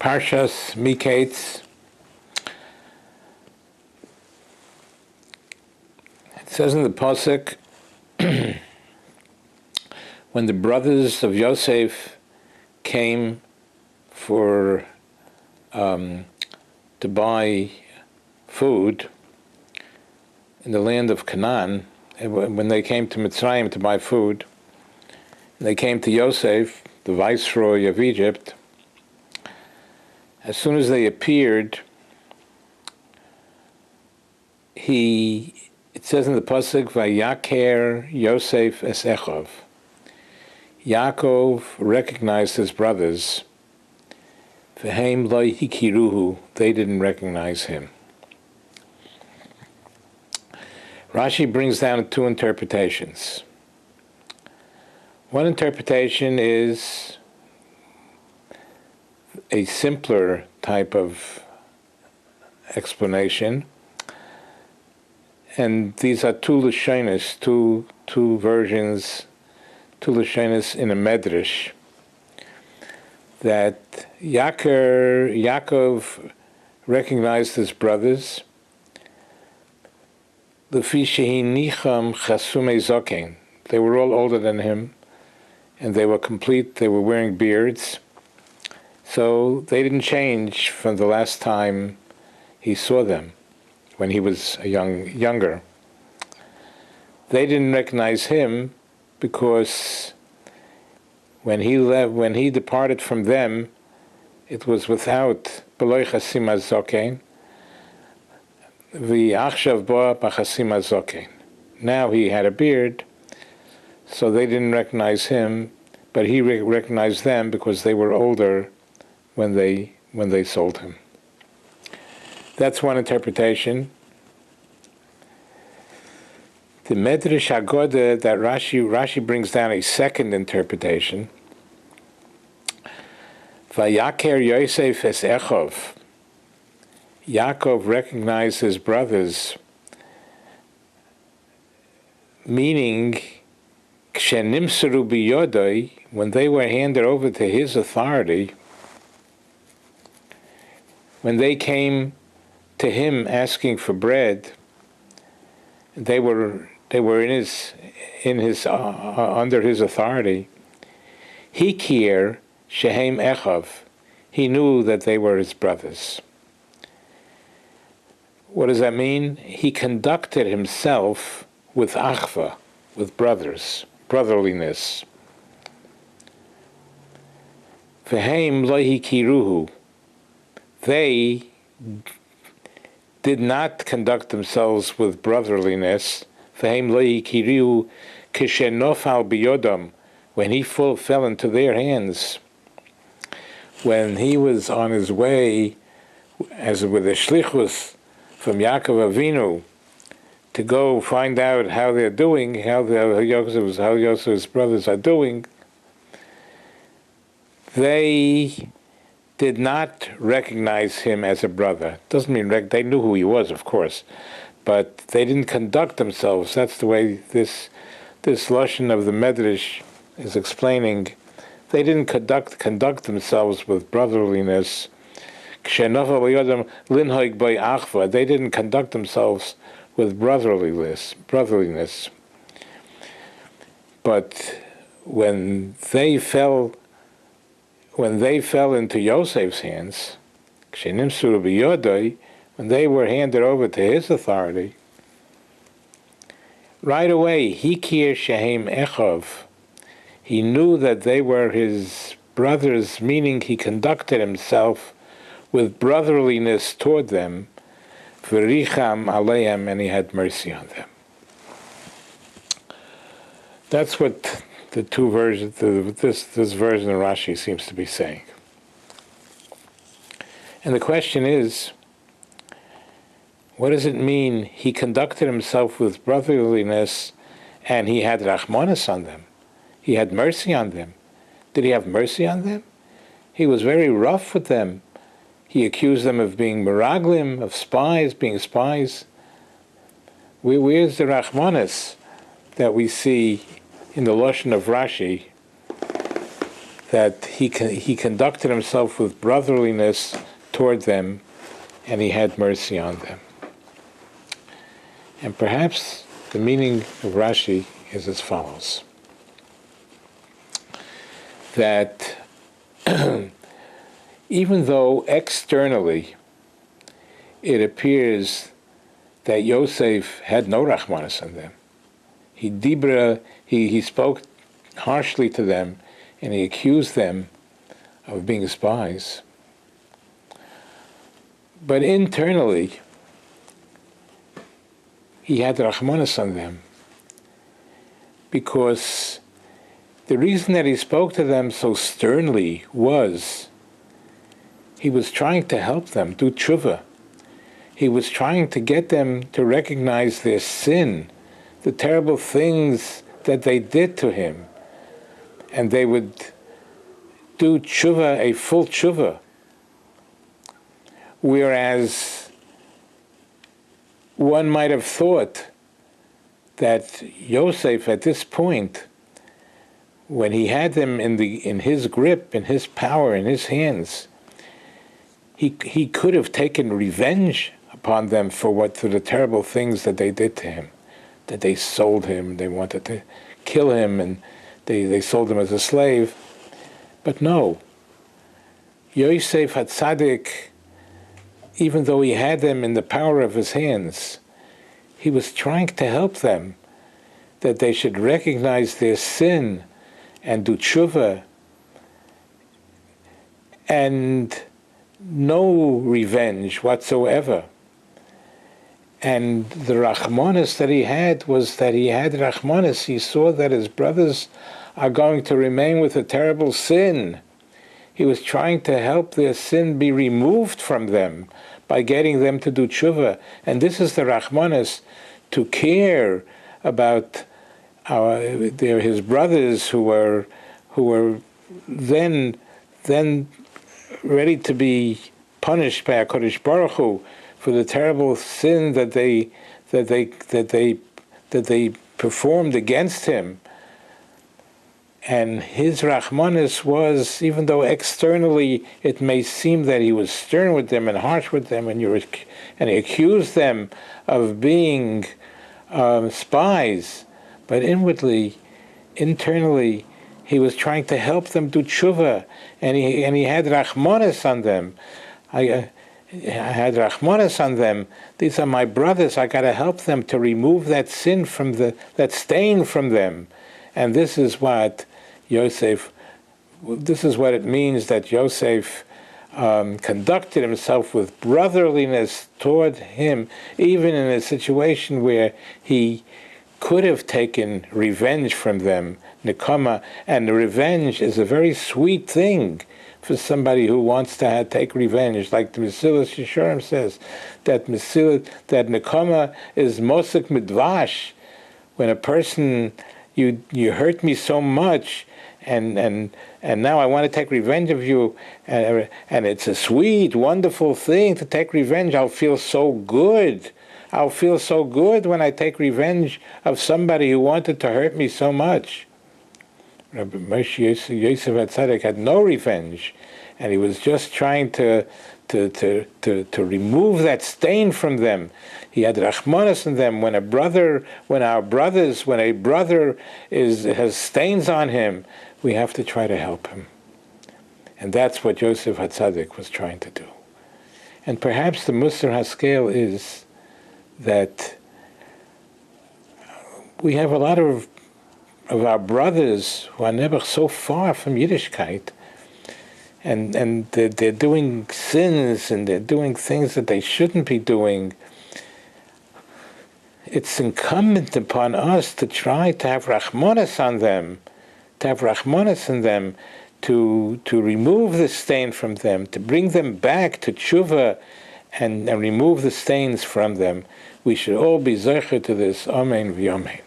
Parshas Mikaitz. It says in the pasuk, when the brothers of Yosef came to buy food in the land of Canaan, when they came to Mitzrayim to buy food, they came to Yosef, the viceroy of Egypt. As soon as they appeared, it says in the pasuk, Vayaker Yosef es Echov. Yaakov recognized his brothers. V'heim lo hikiruhu. They didn't recognize him. Rashi brings down two interpretations. One interpretation is a simpler type of explanation, and these are two lashonos, two versions, two lashonos in a medrash, that Yaakov recognized his brothers. Lefi shehi nicham chasumei zokein. They were all older than him, and they were complete. They were wearing beards. So they didn't change from the last time he saw them, when he was younger. They didn't recognize him because when he departed from them, it was without beloy chasim hazokein, v'achshav bo b'chasim hazokein. Now he had a beard, so they didn't recognize him, but he recognized them because they were older when they sold him. That's one interpretation. The Medrash Haggadah that Rashi brings down a second interpretation. Vayaker Yosef es Echov. Yaakov recognized his brothers, meaning Kshenimsaru biyodoi, when they were handed over to his authority, when they came to him asking for bread, they were in his under his authority. Hikir shehem echov. He knew that they were his brothers. What does that mean? He conducted himself with achva, with brotherliness. Vehem lo hikiruhu. They did not conduct themselves with brotherliness. When he fell into their hands, when he was on his way, as with a shlichus from Yaakov Avinu, to go find out how they're doing, how Yosef's brothers are doing, they did not recognize him as a brother. Doesn't mean they knew who he was, of course, but they didn't conduct themselves. That's the way this lashon of the Medrash is explaining. They didn't conduct themselves with brotherliness. They didn't conduct themselves with brotherliness. But when they fell into Yosef's hands, when they were handed over to his authority, right away, Hikir Shehem Echov, he knew that they were his brothers, meaning he conducted himself with brotherliness toward them, V'richam Aleim, and he had mercy on them. That's what the two versions, this version of Rashi seems to be saying. And the question is, what does it mean he conducted himself with brotherliness and he had rachmanis on them? He had mercy on them. Did he have mercy on them? He was very rough with them. He accused them of being meraglim, of being spies. Where's the rachmanis that we see in the lashon of Rashi, that he conducted himself with brotherliness toward them, and he had mercy on them. And perhaps the meaning of Rashi is as follows: that even though externally it appears that Yosef had no rachmanis on them, he spoke harshly to them, and he accused them of being spies. But internally, he had rachmanis on them, because the reason that he spoke to them so sternly was he was trying to help them do tshuva. He was trying to get them to recognize their sin, the terrible things that they did to him, and they would do tshuva, a full tshuva. Whereas one might have thought that Yosef, at this point, when he had them in his grip, in his power, in his hands, he could have taken revenge upon them for the terrible things that they did to him, that they sold him, they wanted to kill him, and they sold him as a slave. But no, Yosef HaTzadik, even though he had them in the power of his hands, he was trying to help them, that they should recognize their sin and do tshuva, and no revenge whatsoever. And the rachmanis that he had was that he had rachmanis. He saw that his brothers are going to remain with a terrible sin. He was trying to help their sin be removed from them by getting them to do tshuva. And this is the rachmanis, to care about his brothers who were then ready to be punished by HaKadosh Baruch Hu for the terrible sin that they performed against him. And his rachmanis was, even though externally it may seem that he was stern with them and harsh with them, and he accused them of being spies, but internally, he was trying to help them do tshuva, and he had rachmanis on them. I had rachmanis on them. These are my brothers. I got to help them to remove that sin that stain from them. And this is what it means that Yosef conducted himself with brotherliness toward him, even in a situation where he could have taken revenge from them, nekama, and the revenge is a very sweet thing for somebody who wants to take revenge, like the Mesilas Yesharim says, that nekama is mosek midvash. When a person, you hurt me so much, and now I want to take revenge of you, and it's a sweet, wonderful thing to take revenge. I'll feel so good. I'll feel so good when I take revenge of somebody who wanted to hurt me so much. Rabbi Moshe Yosef HaTzadik had no revenge, and he was just trying to remove that stain from them. He had rachmanis in them. When a brother has stains on him, we have to try to help him. And that's what Yosef HaTzadik was trying to do. And perhaps the Musar HaSkel is that we have a lot of our brothers who are never so far from Yiddishkeit, and they're doing sins, and they're doing things that they shouldn't be doing. It's incumbent upon us to try to have rachmanis on them, to remove the stain from them, to bring them back to tshuva, and remove the stains from them. We should all be zeicher to this. Amen v'yamein.